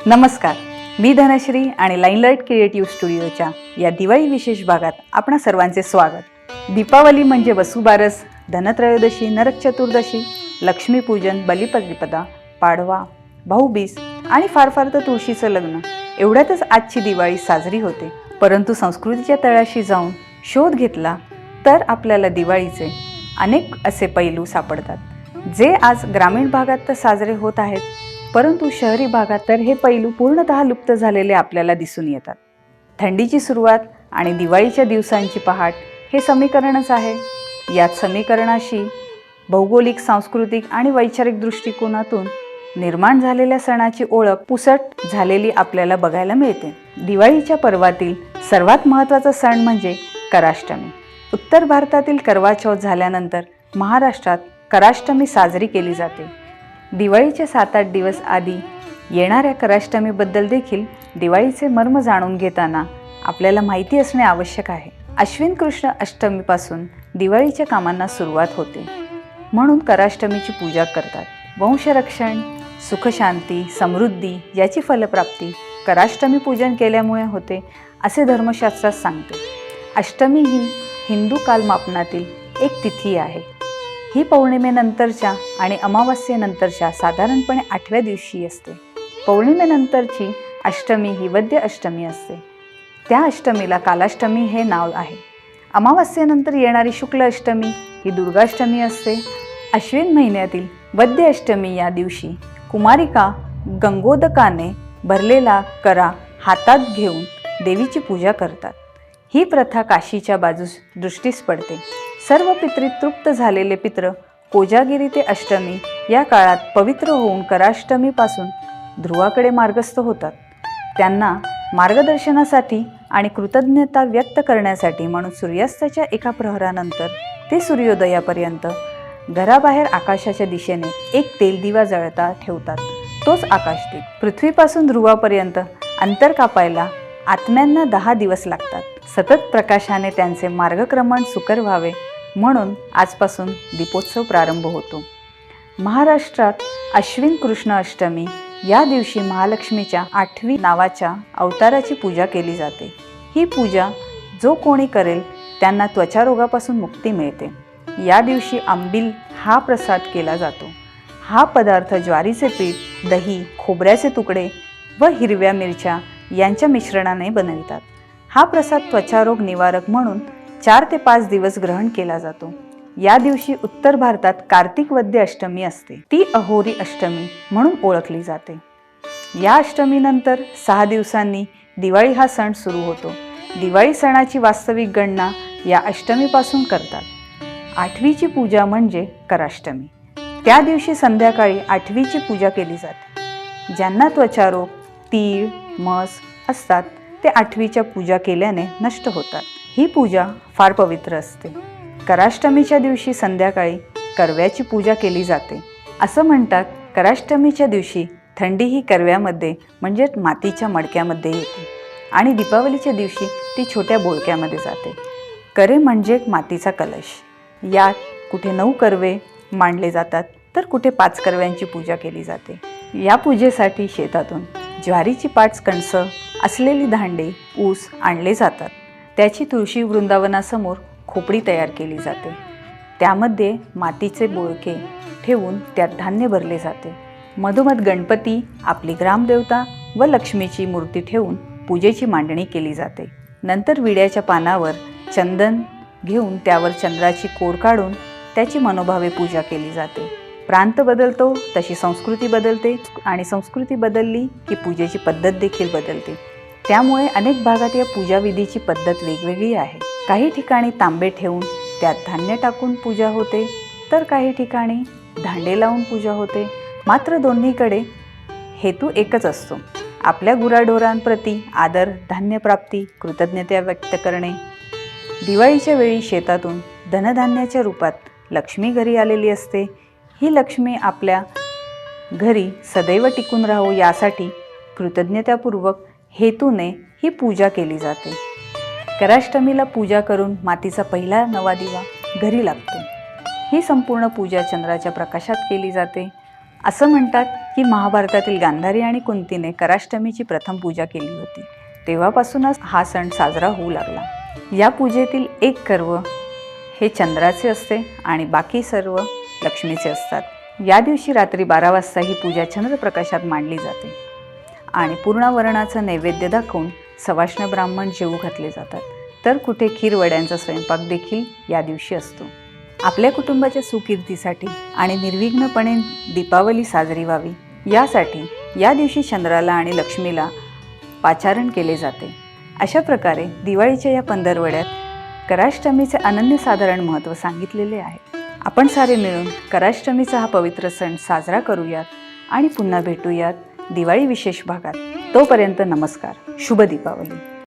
नमस्कार, मी धनश्री आणि लाईनलाईट क्रिएटिव्ह स्टुडिओच्या या दिवाळी विशेष भागात आपणा सर्वांचे स्वागत। दीपावली म्हणजे वसुबारस, धनत्रयोदशी, नरक चतुर्दशी, लक्ष्मीपूजन, बलिप्रतिपदा, पाडवा, भाऊबीज आणि फार तर तुळशीचं लग्न एवढ्यातच आजची दिवाळी साजरी होते। परंतु संस्कृतीच्या तळाशी जाऊन शोध घेतला तर आपल्याला दिवाळीचे अनेक असे पैलू सापडतात, जे आज ग्रामीण भागात तर साजरे होत आहेत, परंतु शहरी भागात तर हे पैलू पूर्णतः लुप्त झालेले आपल्याला दिसून येतात। थंडीची सुरुवात आणि दिवाळीच्या दिवसांची पहाट हे समीकरणच आहे। यात समीकरणाशी भौगोलिक, सांस्कृतिक आणि वैचारिक दृष्टिकोनातून निर्माण झालेल्या सणाची ओळख पुसट झालेली आपल्याला बघायला मिळते। दिवाळीच्या पर्वातील सर्वात महत्त्वाचा सण म्हणजे कराष्टमी। उत्तर भारतातील करवा चौथ झाल्यानंतर महाराष्ट्रात कराष्टमी साजरी केली जाते। दिवाळीचे 7-8 दिवस आधी येणाऱ्या कराष्टमीबद्दल देखील दिवाळीचे मर्म जाणून घेताना आपल्याला माहिती असणे आवश्यक आहे। अश्विन कृष्ण अष्टमीपासून दिवाळीच्या कामांना सुरुवात होते, म्हणून कराष्टमीची पूजा करतात। वंशरक्षण, सुखशांती, समृद्धी याची फलप्राप्ती कराष्टमी पूजन केल्यामुळे होते असे धर्मशास्त्रात सांगते। अष्टमी ही हिंदू कालमापनातील एक तिथी आहे। ही पौर्णिमेनंतरच्या आणि अमावास्येनंतरच्या साधारणपणे 8व्या दिवशी असते। पौर्णिमेनंतरची अष्टमी ही वद्य अष्टमी असते। त्या अष्टमीला कालाष्टमी हे नाव आहे। अमावास्येनंतर येणारी शुक्ल अष्टमी ही दुर्गाष्टमी असते। अश्विन महिन्यातील वद्य अष्टमी या दिवशी कुमारिका गंगोदकाने भरलेला करा हातात घेऊन देवीची पूजा करतात। ही प्रथा काशीच्या बाजूस दृष्टीस पडते। सर्व पितरी तृप्त झालेले पित्र कोजागिरी ते अष्टमी या काळात पवित्र होऊन कराष्टमीपासून ध्रुवाकडे मार्गस्थ होतात। त्यांना मार्गदर्शनासाठी आणि कृतज्ञता व्यक्त करण्यासाठी म्हणून सूर्यास्ताच्या एका प्रहरानंतर ते सूर्योदयापर्यंत घराबाहेर आकाशाच्या दिशेने एक तेलदिवा जळता ठेवतात। तोच आकाशदीप। पृथ्वीपासून ध्रुवापर्यंत अंतर कापायला आत्म्यांना 10 दिवस लागतात। सतत प्रकाशाने त्यांचे मार्गक्रमण सुकर व्हावे म्हणून आजपासून दीपोत्सव प्रारंभ होतो। महाराष्ट्रात अश्विन कृष्ण अष्टमी या दिवशी महालक्ष्मीच्या 8वी नावाच्या अवताराची पूजा केली जाते। ही पूजा जो कोणी करेल त्यांना त्वचा रोगापासून मुक्ती मिळते। या दिवशी आंबील हा प्रसाद केला जातो। हा पदार्थ ज्वारीचे पीठ, दही, खोबऱ्याचे तुकडे व हिरव्या मिरच्या यांच्या मिश्रणाने बनवितात। हा प्रसाद त्वचारोग निवारक म्हणून 4 ते 5 दिवस ग्रहण केला जातो। या दिवशी उत्तर भारतात कार्तिक वद्य अष्टमी असते। ती अहोरी अष्टमी म्हणून ओळखली जाते। या अष्टमीनंतर 6 दिवसांनी दिवाळी हा सण सुरू होतो। दिवाळी सणाची वास्तविक गणना या अष्टमीपासून करतात। 8वीची पूजा म्हणजे कराष्टमी। त्या दिवशी संध्याकाळी 8वीची पूजा केली जाते। ज्यांना त्वचारोग, तीळ, मस असतात ते 8वीच्या पूजा केल्याने नष्ट होतात। ही पूजा फार पवित्र असते। कराष्टमीच्या दिवशी संध्याकाळी करव्याची पूजा केली जाते। असं म्हणतात, कराष्टमीच्या दिवशी थंडी ही करव्यामध्ये म्हणजे मातीच्या मडक्यामध्ये येते आणि दीपावलीच्या दिवशी ती छोट्या बोळक्यामध्ये जाते। करे म्हणजे मातीचा कलश। यात कुठे 9 करवे मांडले जातात तर कुठे 5 करव्यांची पूजा केली जाते। या पूजेसाठी शेतातून ज्वारीची 5 कणसं असलेली धांडे, ऊस आणले जातात। त्याची तुळशी वृंदावनासमोर खोपडी तयार केली जाते। त्यामध्ये मातीचे बोळके ठेवून त्यात धान्य भरले जाते। मधोमध गणपती, आपली ग्रामदेवता व लक्ष्मीची मूर्ती ठेवून पूजेची मांडणी केली जाते। नंतर विड्याच्या पानावर चंदन घेऊन त्यावर चंद्राची कोर काढून त्याची मनोभावे पूजा केली जाते। प्रांत बदलतो तशी संस्कृती बदलते आणि संस्कृती बदलली की पूजेची पद्धत देखील बदलते। त्यामुळे अनेक भागात या पूजाविधीची पद्धत वेगवेगळी आहे। काही ठिकाणी तांबे ठेवून त्यात धान्य टाकून पूजा होते, तर काही ठिकाणी धांडे लावून पूजा होते। मात्र दोन्हीकडे हेतू एकच असतो, आपल्या गुराढोरांप्रती आदर, धान्यप्राप्ती, कृतज्ञता व्यक्त करणे। दिवाळीच्या वेळी शेतातून धनधान्याच्या रूपात लक्ष्मी घरी आलेली असते। ही लक्ष्मी आपल्या घरी सदैव टिकून राहो यासाठी कृतज्ञतापूर्वक हेतूने ही पूजा केली जाते। कराष्टमीला पूजा करून मातीचा पहिला नवा दिवा घरी लागतो। ही संपूर्ण पूजा चंद्राच्या प्रकाशात केली जाते। असं म्हणतात की महाभारतातील गांधारी आणि कुंतीने कराष्टमीची प्रथम पूजा केली होती. तेव्हापासूनच हा सण साजरा होऊ लागला. या पूजेतील एक कर्व हे चंद्राचे असते आणि बाकी सर्व लक्ष्मीचे असतात. या दिवशी रात्री 12 वाजता ही पूजा चंद्रप्रकाशात मांडली जाते आणि पूर्ण वरणाचा नैवेद्य दाखवून सवाष्ण ब्राह्मण जेवू घातले जातात. तर कुठे खीर वड्यांचा स्वयंपाक देखील या दिवशी असतो. आपल्या कुटुंबाच्या सुकीर्तीसाठी आणि निर्विघ्नपणे दीपावली साजरी व्हावी यासाठी या दिवशी चंद्राला आणि लक्ष्मीला पाचारण केले जाते. अशा प्रकारे दिवाळीच्या या पंधरवड्यात कराष्टमीचे अनन्यसाधारण महत्त्व सांगितलेले आहे. आपण सारे मिळून कराष्टमीचा हा पवित्र सण साजरा करूयात आणि पुन्हा भेटूयात दिवाळी विशेष भागात. तोपर्यंत नमस्कार. शुभ दीपावली.